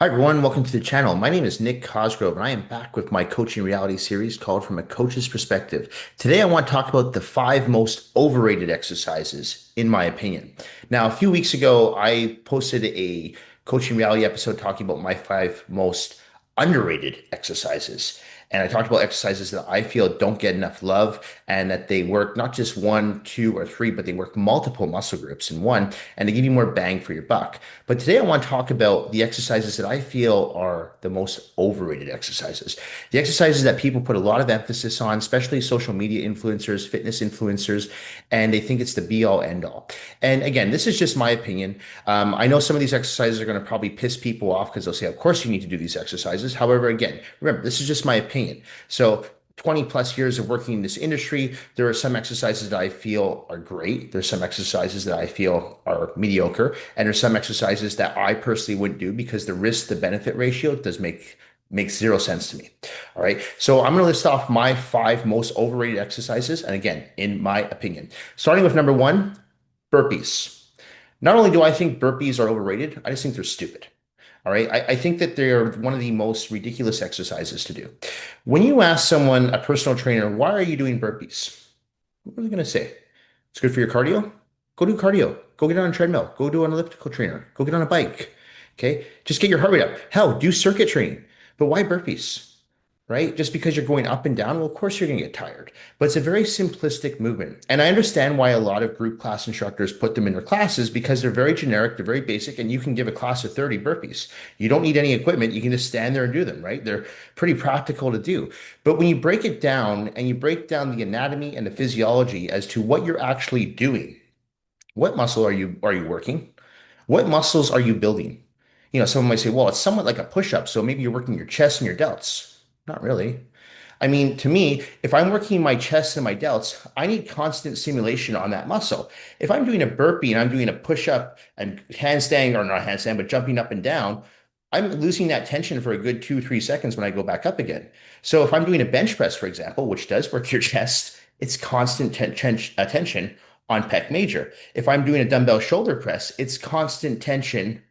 Hi everyone, welcome to the channel. My name is Nick Cosgrove and I am back with my coaching reality series called From a Coach's Perspective. Today I want to talk about the five most overrated exercises in my opinion. Now, a few weeks ago I posted a coaching reality episode talking about my five most underrated exercises. And I talked about exercises that I feel don't get enough love and that they work not just one, two, or three, but they work multiple muscle groups in one and they give you more bang for your buck. But today I want to talk about the exercises that I feel are the most overrated exercises. The exercises that people put a lot of emphasis on, especially social media influencers, fitness influencers, and they think it's the be all end all. And again, this is just my opinion. I know some of these exercises are going to probably piss people off because they'll say, of course you need to do these exercises. However, again, remember, this is just my opinion. So 20 plus years of working in this industry, there are some exercises that I feel are great. There's some exercises that I feel are mediocre. And there's some exercises that I personally wouldn't do because the risk to benefit ratio does makes zero sense to me. All right. So I'm going to list off my five most overrated exercises. And again, in my opinion, starting with number one, burpees. Not only do I think burpees are overrated, I just think they're stupid. All right. I think that they're one of the most ridiculous exercises to do. When you ask someone, a personal trainer, why are you doing burpees? What are they going to say? It's good for your cardio? Go do cardio. Go get on a treadmill. Go do an elliptical trainer. Go get on a bike. Okay. Just get your heart rate up. Hell, do circuit training. But why burpees? Right? Just because you're going up and down, well, of course you're going to get tired. But it's a very simplistic movement. And I understand why a lot of group class instructors put them in their classes because they're very generic, they're very basic, and you can give a class of 30 burpees. You don't need any equipment. You can just stand there and do them, right? They're pretty practical to do. But when you break it down and you break down the anatomy and the physiology as to what you're actually doing, what muscle are you working? What muscles are you building? Someone might say, well, it's somewhat like a push-up, so maybe you're working your chest and your delts. Not really. I mean, to me, if I'm working my chest and my delts, I need constant stimulation on that muscle. If I'm doing a burpee and I'm doing a push-up and handstand, or not handstand, but jumping up and down, I'm losing that tension for a good 2, 3 seconds when I go back up again. So if I'm doing a bench press, for example, which does work your chest, it's constant tension on pec major. If I'm doing a dumbbell shoulder press, it's constant tension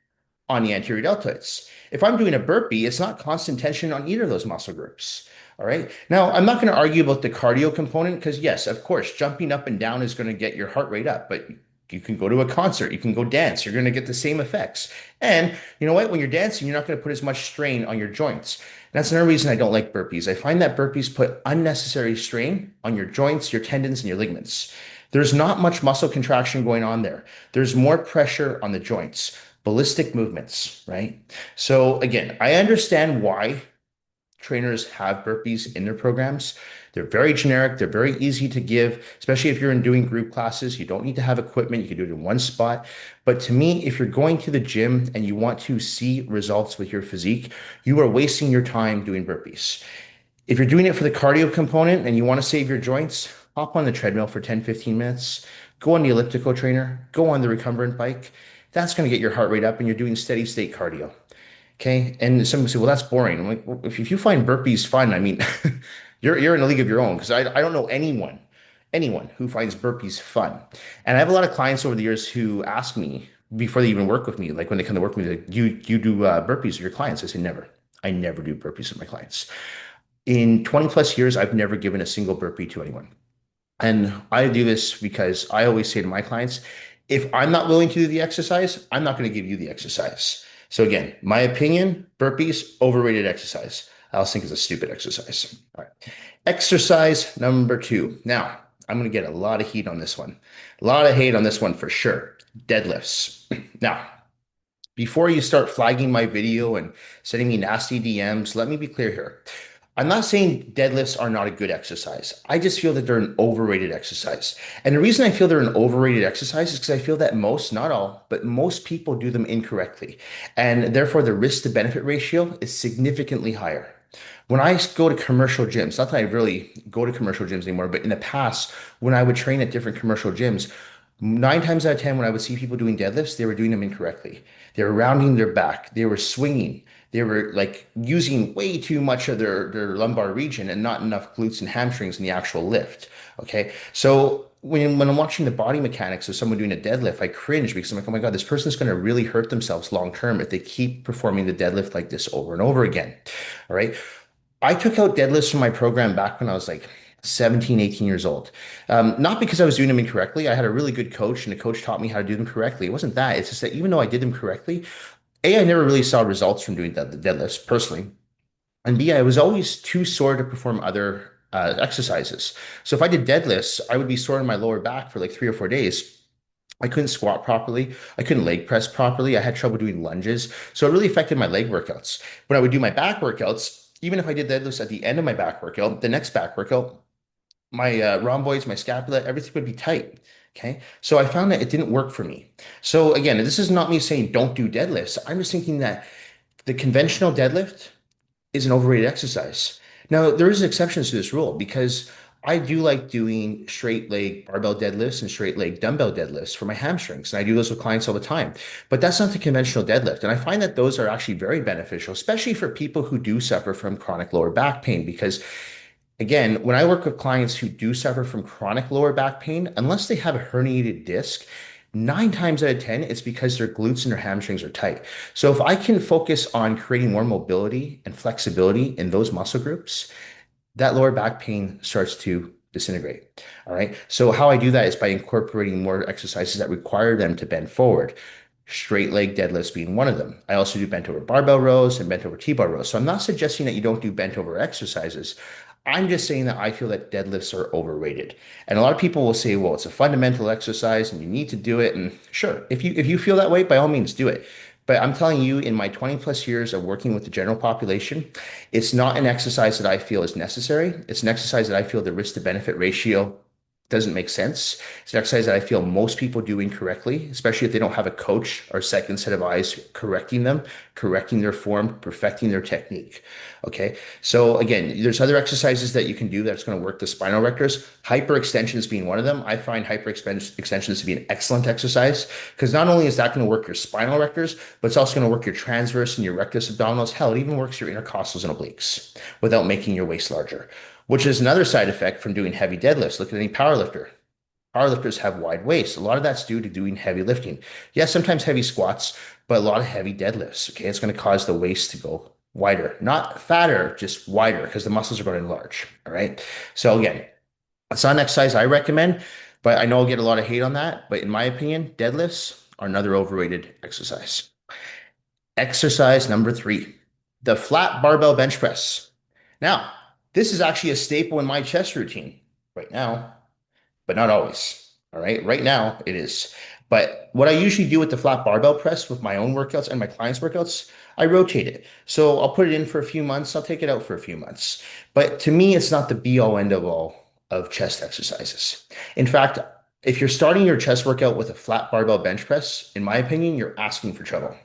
on the anterior deltoids. If I'm doing a burpee, it's not constant tension on either of those muscle groups. All right. Now, I'm not going to argue about the cardio component because, yes, of course, jumping up and down is going to get your heart rate up, but you can go to a concert, you can go dance, you're going to get the same effects. And you know what? When you're dancing, you're not going to put as much strain on your joints. And that's another reason I don't like burpees. I find that burpees put unnecessary strain on your joints, your tendons, and your ligaments. There's not much muscle contraction going on there. There's more pressure on the joints, ballistic movements, right? So again, I understand why trainers have burpees in their programs. They're very generic. They're very easy to give, especially if you're in doing group classes. You don't need to have equipment. You can do it in one spot. But to me, if you're going to the gym and you want to see results with your physique, you are wasting your time doing burpees. If you're doing it for the cardio component and you want to save your joints, hop on the treadmill for 10, 15 minutes, go on the elliptical trainer, go on the recumbent bike. That's going to get your heart rate up and you're doing steady state cardio. Okay. And some people say, well, that's boring. I'm like, well, if you find burpees fun, I mean, you're in a league of your own because I don't know anyone who finds burpees fun. And I have a lot of clients over the years who ask me before they even work with me, like when they come to work with me, like, you do burpees with your clients? I say, never. I never do burpees with my clients. In 20 plus years, I've never given a single burpee to anyone. And I do this because I always say to my clients, if I'm not willing to do the exercise, I'm not going to give you the exercise. So again, my opinion, burpees, overrated exercise. I also think it's a stupid exercise. All right. Exercise number two. Now, I'm going to get a lot of heat on this one. A lot of hate on this one for sure. Deadlifts. Now, before you start flagging my video and sending me nasty DMs, let me be clear here. I'm not saying deadlifts are not a good exercise. I just feel that they're an overrated exercise. And the reason I feel they're an overrated exercise is because I feel that most, not all, but most people do them incorrectly. And therefore, the risk to benefit ratio is significantly higher. When I go to commercial gyms, not that I really go to commercial gyms anymore, but in the past, when I would train at different commercial gyms, 9 times out of 10, when I would see people doing deadlifts, they were doing them incorrectly. They were rounding their back, they were swinging, they were like using way too much of their lumbar region and not enough glutes and hamstrings in the actual lift. Okay. So when I'm watching the body mechanics of someone doing a deadlift, I cringe because I'm like, oh my God, this person's going to really hurt themselves long term if they keep performing the deadlift like this over and over again. All right. I took out deadlifts from my program back when I was like 17, 18 years old. Not because I was doing them incorrectly. I had a really good coach, and the coach taught me how to do them correctly. It wasn't that. It's just that even though I did them correctly, A, I never really saw results from doing the deadlifts personally. And B, I was always too sore to perform other exercises. So if I did deadlifts, I would be sore in my lower back for like 3 or 4 days. I couldn't squat properly. I couldn't leg press properly. I had trouble doing lunges. So it really affected my leg workouts. When I would do my back workouts, even if I did deadlifts at the end of my back workout, the next back workout, my rhomboids, my scapula, everything would be tight. Okay. So I found that it didn't work for me. So again, this is not me saying don't do deadlifts. I'm just thinking that the conventional deadlift is an overrated exercise. Now, there is exceptions to this rule because I do like doing straight leg barbell deadlifts and straight leg dumbbell deadlifts for my hamstrings. And I do those with clients all the time. But that's not the conventional deadlift. And I find that those are actually very beneficial, especially for people who do suffer from chronic lower back pain. Because again, when I work with clients who do suffer from chronic lower back pain, unless they have a herniated disc, 9 times out of 10, it's because their glutes and their hamstrings are tight. So if I can focus on creating more mobility and flexibility in those muscle groups, that lower back pain starts to disintegrate. All right. So how I do that is by incorporating more exercises that require them to bend forward. Straight leg deadlifts being one of them. I also do bent over barbell rows and bent over T-bar rows. So I'm not suggesting that you don't do bent over exercises. I'm just saying that I feel that deadlifts are overrated. And a lot of people will say, well, it's a fundamental exercise and you need to do it. And sure, if you feel that way, by all means do it. But I'm telling you, in my 20 plus years of working with the general population, it's not an exercise that I feel is necessary. It's an exercise that I feel the risk to benefit ratio doesn't make sense. It's an exercise that I feel most people do incorrectly, especially if they don't have a coach or second set of eyes correcting them, correcting their form, perfecting their technique. Okay. So again, there's other exercises that you can do that's going to work the spinal rectors. Hyperextensions being one of them. I find hyperextensions to be an excellent exercise because not only is that going to work your spinal rectors, but it's also going to work your transverse and your rectus abdominals. Hell, it even works your intercostals and obliques without making your waist larger, which is another side effect from doing heavy deadlifts. Look at any power lifter. Powerlifters have wide waists. A lot of that's due to doing heavy lifting. Yes, sometimes heavy squats, but a lot of heavy deadlifts. Okay, it's going to cause the waist to go wider, not fatter, just wider because the muscles are going to enlarge. All right. So again, it's not an exercise I recommend, but I know I'll get a lot of hate on that. But in my opinion, deadlifts are another overrated exercise. Exercise number 3, the flat barbell bench press. Now, this is actually a staple in my chest routine right now, but not always. All right. Right now it is. But what I usually do with the flat barbell press with my own workouts and my clients' workouts, I rotate it. So I'll put it in for a few months. I'll take it out for a few months. But to me, it's not the be all end of all of chest exercises. In fact, if you're starting your chest workout with a flat barbell bench press, in my opinion, you're asking for trouble.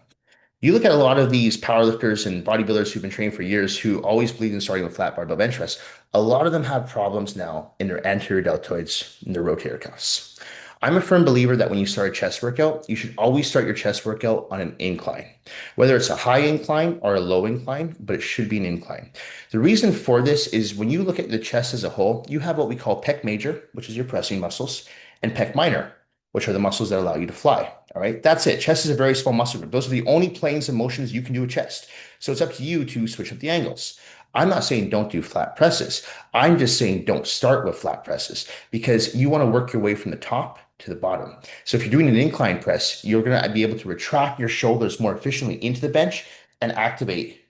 You look at a lot of these powerlifters and bodybuilders who've been training for years who always believe in starting with flat barbell bench press. A lot of them have problems now in their anterior deltoids and their rotator cuffs. I'm a firm believer that when you start a chest workout, you should always start your chest workout on an incline, whether it's a high incline or a low incline, but it should be an incline. The reason for this is when you look at the chest as a whole, you have what we call pec major, which is your pressing muscles, and pec minor, which are the muscles that allow you to fly. All right. That's it. Chest is a very small muscle group. Those are the only planes of motions you can do with chest. So it's up to you to switch up the angles. I'm not saying don't do flat presses. I'm just saying don't start with flat presses because you want to work your way from the top to the bottom. So if you're doing an incline press, you're going to be able to retract your shoulders more efficiently into the bench and activate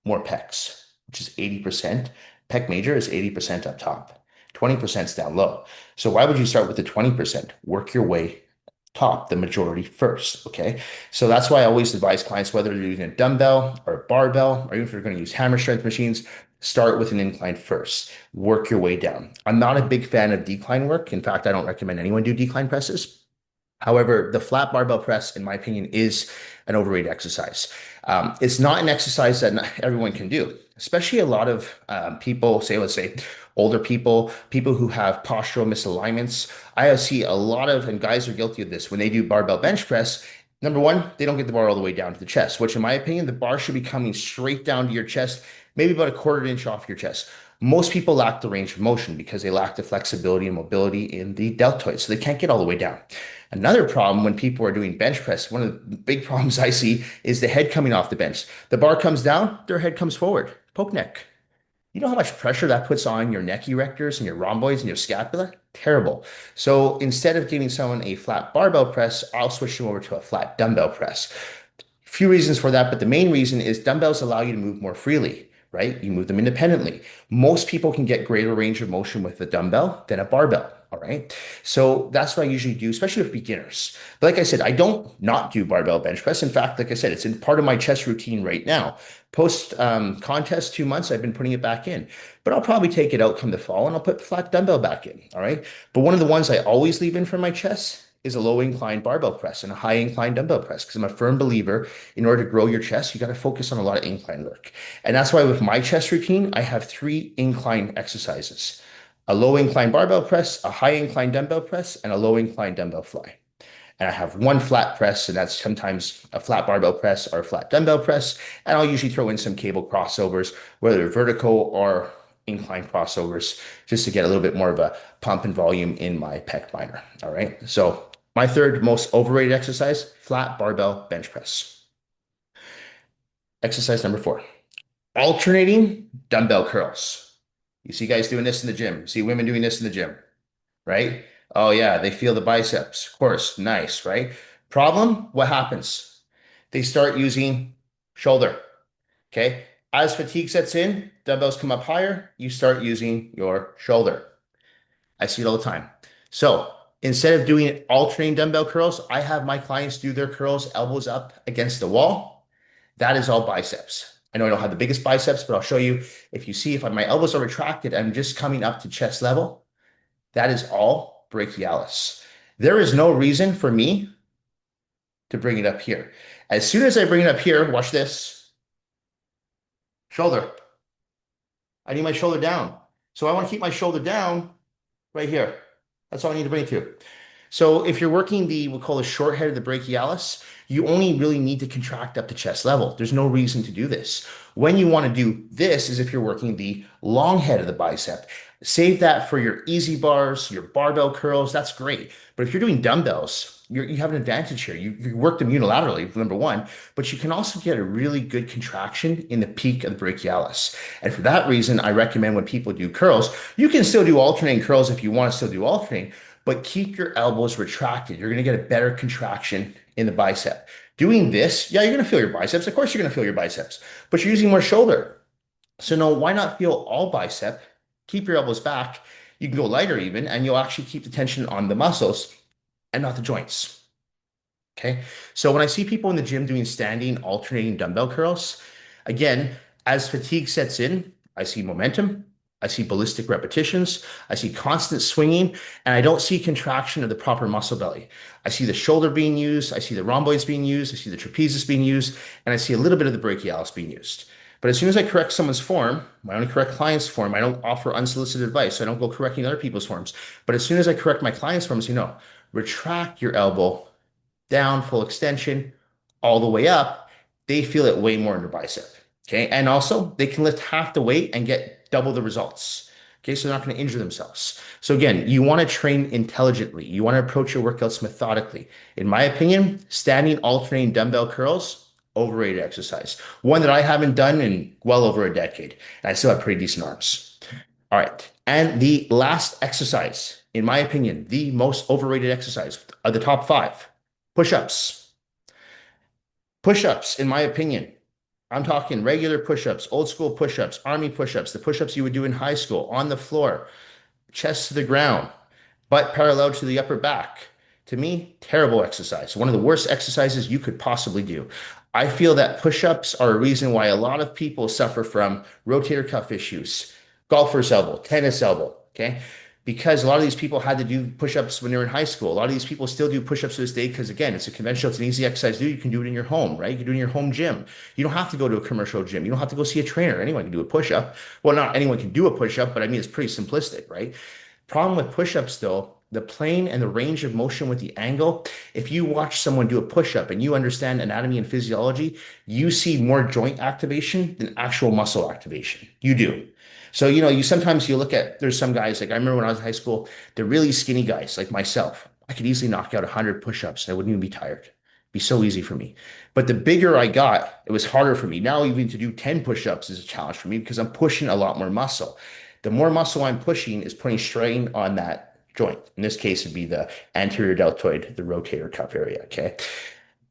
more pecs, which is 80%. Pec major is 80% up top, 20% is down low. So why would you start with the 20%? Work your way top, the majority first. Okay. So that's why I always advise clients, whether they're using a dumbbell or a barbell, or even if you're going to use hammer strength machines, start with an incline first, work your way down. I'm not a big fan of decline work. In fact, I don't recommend anyone do decline presses. However, the flat barbell press, in my opinion, is an overrated exercise. It's not an exercise that not everyone can do, especially a lot of people, say, let's say, older people, people who have postural misalignments. I see a lot of, and guys are guilty of this, when they do barbell bench press, number one, they don't get the bar all the way down to the chest, which in my opinion, the bar should be coming straight down to your chest, maybe about a quarter inch off your chest. Most people lack the range of motion because they lack the flexibility and mobility in the deltoids, so they can't get all the way down. Another problem when people are doing bench press, one of the big problems I see is the head coming off the bench. The bar comes down, their head comes forward, poke neck. You know how much pressure that puts on your neck erectors and your rhomboids and your scapula? Terrible. So instead of giving someone a flat barbell press, I'll switch them over to a flat dumbbell press. Few reasons for that, but the main reason is dumbbells allow you to move more freely, right? You move them independently. Most people can get greater range of motion with a dumbbell than a barbell. All right. So that's what I usually do, especially with beginners. But like I said, I don't not do barbell bench press. In fact, like I said, it's in part of my chest routine right now. Post contest 2 months, I've been putting it back in, but I'll probably take it out come the fall and I'll put flat dumbbell back in. All right. But one of the ones I always leave in for my chest is a low incline barbell press and a high incline dumbbell press because I'm a firm believer in order to grow your chest, you got to focus on a lot of incline work. And that's why with my chest routine, I have 3 incline exercises: a low incline barbell press, a high incline dumbbell press, and a low incline dumbbell fly. And I have one flat press, and that's sometimes a flat barbell press or a flat dumbbell press. And I'll usually throw in some cable crossovers, whether they're vertical or incline crossovers, just to get a little bit more of a pump and volume in my pec minor. All right. So my third most overrated exercise, flat barbell bench press. Exercise number 4, alternating dumbbell curls. You see guys doing this in the gym. You see women doing this in the gym, right? Oh yeah, they feel the biceps. Of course, nice, right? Problem, what happens? They start using shoulder, okay? As fatigue sets in, dumbbells come up higher, you start using your shoulder. I see it all the time. So instead of doing alternating dumbbell curls, I have my clients do their curls elbows up against the wall. That is all biceps. I know I don't have the biggest biceps, but I'll show you. If you see if my elbows are retracted, I'm just coming up to chest level. That is all brachialis. There is no reason for me to bring it up here. As soon as I bring it up here, watch this. Shoulder. I need my shoulder down. So I want to keep my shoulder down right here. That's all I need to bring it to. So if you're working we'll call the short head of the brachialis, you only really need to contract up to chest level. There's no reason to do this. When you want to do this is if you're working the long head of the bicep. Save that for your easy bars, your barbell curls. That's great. But if you're doing dumbbells, you have an advantage here. You work them unilaterally, number one, but you can also get a really good contraction in the peak of the brachialis. And for that reason, I recommend when people do curls, you can still do alternating curls if you want to still do alternating, but keep your elbows retracted. You're going to get a better contraction in the bicep. Doing this, yeah, you're going to feel your biceps. Of course, you're going to feel your biceps, but you're using more shoulder. So no, why not feel all bicep? Keep your elbows back. You can go lighter even, and you'll actually keep the tension on the muscles and not the joints. Okay. So when I see people in the gym doing standing, alternating dumbbell curls, again, as fatigue sets in, I see momentum. I see ballistic repetitions. I see constant swinging, and I don't see contraction of the proper muscle belly. I see the shoulder being used. I see the rhomboids being used. I see the trapezius being used, and I see a little bit of the brachialis being used. But as soon as I correct someone's form, my own correct client's form, I don't offer unsolicited advice. So I don't go correcting other people's forms. But as soon as I correct my client's forms, retract your elbow down, full extension, all the way up. They feel it way more in their bicep. Okay. And also they can lift half the weight and get double the results. Okay. So they're not going to injure themselves. So again, you want to train intelligently. You want to approach your workouts methodically. In my opinion, standing alternating dumbbell curls, overrated exercise. One that I haven't done in well over a decade. And I still have pretty decent arms. All right. And the last exercise, in my opinion, the most overrated exercise of the top 5, push-ups. Push-ups, in my opinion, I'm talking regular push-ups, old school push-ups, army push-ups, the push-ups you would do in high school, on the floor, chest to the ground, butt parallel to the upper back. To me, terrible exercise. One of the worst exercises you could possibly do. I feel that push-ups are a reason why a lot of people suffer from rotator cuff issues, golfer's elbow, tennis elbow, okay? Because a lot of these people had to do push-ups when they were in high school. A lot of these people still do push-ups to this day because, again, it's a conventional, it's an easy exercise to do. You can do it in your home, right? You can do it in your home gym. You don't have to go to a commercial gym. You don't have to go see a trainer. Anyone can do a push-up. Well, not anyone can do a push-up, but I mean, it's pretty simplistic, right? Problem with push-ups, though, the plane and the range of motion with the angle. If you watch someone do a push-up and you understand anatomy and physiology, you see more joint activation than actual muscle activation. You do. So, you sometimes you look at, there's some guys, like I remember when I was in high school, they're really skinny guys like myself. I could easily knock out 100 push-ups and I wouldn't even be tired. It'd be so easy for me. But the bigger I got, it was harder for me. Now, even to do 10 push-ups is a challenge for me because I'm pushing a lot more muscle. The more muscle I'm pushing is putting strain on that joint. In this case, it'd be the anterior deltoid, the rotator cuff area. Okay.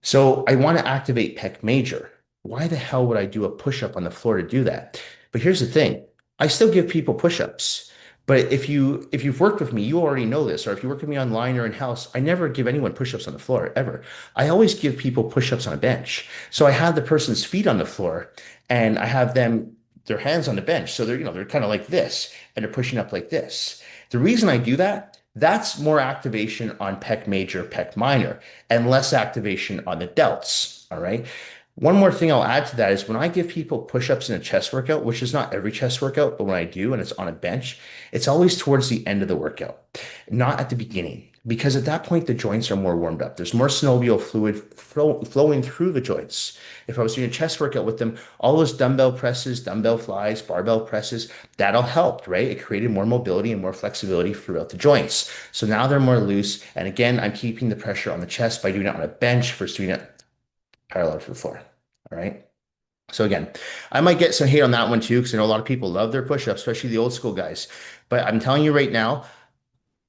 So I want to activate pec major. Why the hell would I do a push-up on the floor to do that? But here's the thing. I still give people push-ups. But if you've worked with me, you already know this. Or if you work with me online or in house, I never give anyone push-ups on the floor ever. I always give people push-ups on a bench. So I have the person's feet on the floor and I have them their hands on the bench. So they're kind of like this and they're pushing up like this. The reason I do that, that's more activation on pec major, pec minor, and less activation on the delts. All right. One more thing I'll add to that is when I give people push-ups in a chest workout, which is not every chest workout, but when I do and it's on a bench, it's always towards the end of the workout, not at the beginning. Because at that point, the joints are more warmed up. There's more synovial fluid flowing through the joints. If I was doing a chest workout with them, all those dumbbell presses, dumbbell flies, barbell presses, that'll help, right? It created more mobility and more flexibility throughout the joints. So now they're more loose. And again, I'm keeping the pressure on the chest by doing it on a bench versus doing it parallel to the floor. All right. So again, I might get some hate on that one too, because I know a lot of people love their push-ups, especially the old school guys. But I'm telling you right now,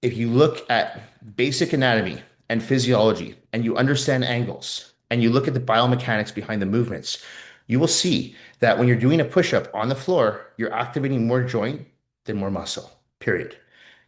if you look at basic anatomy and physiology and you understand angles and you look at the biomechanics behind the movements, you will see that when you're doing a push-up on the floor, you're activating more joint than more muscle, period.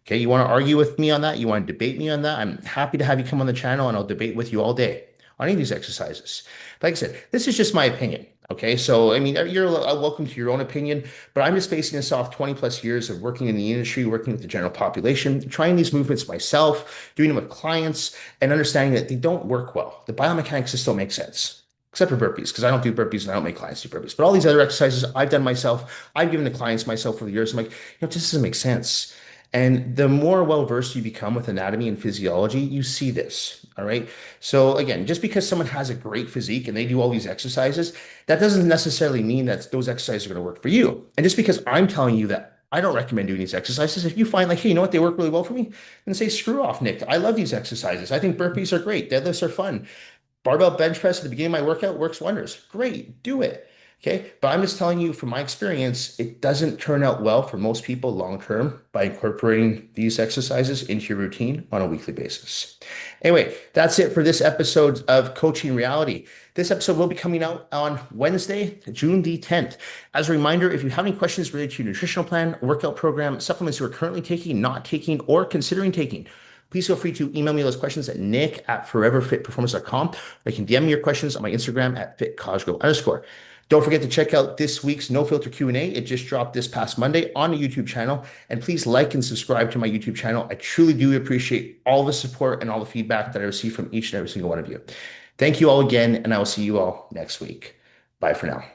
Okay, you want to argue with me on that? You want to debate me on that? I'm happy to have you come on the channel and I'll debate with you all day on any of these exercises. Like I said, this is just my opinion. Okay, so I mean, you're welcome to your own opinion, but I'm just basing this off 20 plus years of working in the industry, working with the general population, trying these movements myself, doing them with clients, and understanding that they don't work well. The biomechanics just don't make sense, except for burpees, because I don't do burpees and I don't make clients do burpees. But all these other exercises I've done myself, I've given the clients myself over the years. I'm like, it just doesn't make sense. And the more well-versed you become with anatomy and physiology, you see this. All right. So again, just because someone has a great physique and they do all these exercises, that doesn't necessarily mean that those exercises are going to work for you. And just because I'm telling you that I don't recommend doing these exercises, if you find like, hey, you know what, they work really well for me, then say, screw off, Nick. I love these exercises. I think burpees are great. Deadlifts are fun. Barbell bench press at the beginning of my workout works wonders. Great, do it. Okay. But I'm just telling you from my experience, it doesn't turn out well for most people long term by incorporating these exercises into your routine on a weekly basis. Anyway, that's it for this episode of Coaching Reality. This episode will be coming out on Wednesday, June the 10th. As a reminder, if you have any questions related to your nutritional plan, workout program, supplements you are currently taking, not taking, or considering taking, please feel free to email me those questions at nick@foreverfitperformance.com. Or you can DM me your questions on my Instagram at @fitcosgrove_. Don't forget to check out this week's No Filter Q&A. It just dropped this past Monday on the YouTube channel. And please like and subscribe to my YouTube channel. I truly do appreciate all the support and all the feedback that I receive from each and every single one of you. Thank you all again, and I will see you all next week. Bye for now.